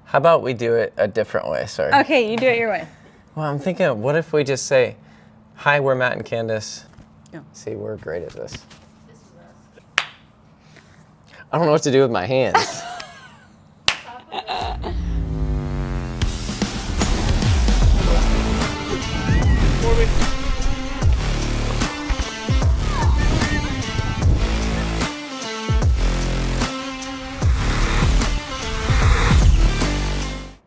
How about we do it a different way? Sorry. Okay, you do it your way. Well, I'm thinking, what if we just say, hi, we're Matt and Candace. Yeah. See, we're great at this. I don't know what to do with my hands.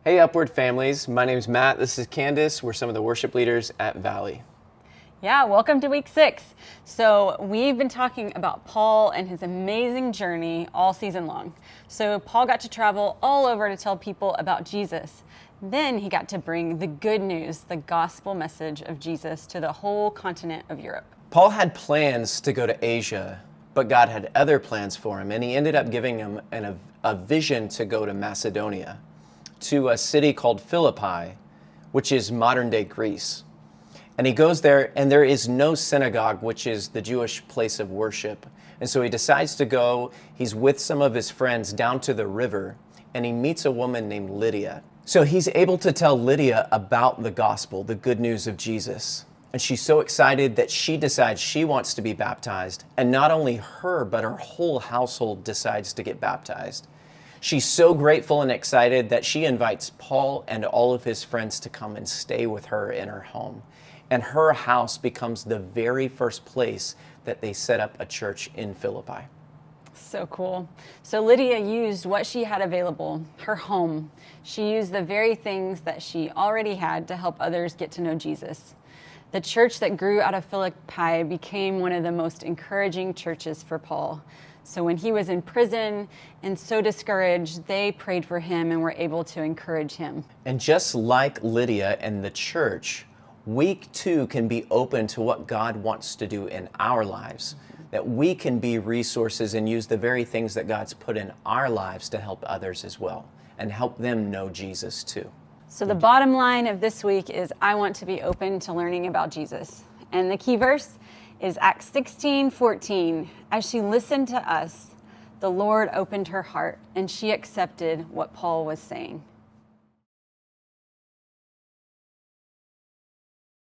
Hey, Upward families. My name's Matt. This is Candace. We're some of the worship leaders at Valley. Yeah, welcome to week 6. So we've been talking about Paul and his amazing journey all season long. So Paul got to travel all over to tell people about Jesus. Then he got to bring the good news, the gospel message of Jesus, to the whole continent of Europe. Paul had plans to go to Asia, but God had other plans for him, and he ended up giving him a vision to go to Macedonia, to a city called Philippi, which is modern-day Greece. And he goes there, and there is no synagogue, which is the Jewish place of worship. And so he decides to go. He's with some of his friends down to the river, and he meets a woman named Lydia. So he's able to tell Lydia about the gospel, the good news of Jesus. And she's so excited that she decides she wants to be baptized. And not only her, but her whole household decides to get baptized. She's so grateful and excited that she invites Paul and all of his friends to come and stay with her in her home. And her house becomes the very first place that they set up a church in Philippi. So cool. So Lydia used what she had available, her home. She used the very things that she already had to help others get to know Jesus. The church that grew out of Philippi became one of the most encouraging churches for Paul. So when he was in prison and so discouraged, they prayed for him and were able to encourage him. And just like Lydia and the church, week 2 can be open to what God wants to do in our lives, that we can be resources and use the very things that God's put in our lives to help others as well and help them know Jesus too. So the bottom line of this week is I want to be open to learning about Jesus. And the key verse is Acts 16:14. As she listened to us, the Lord opened her heart and she accepted what Paul was saying.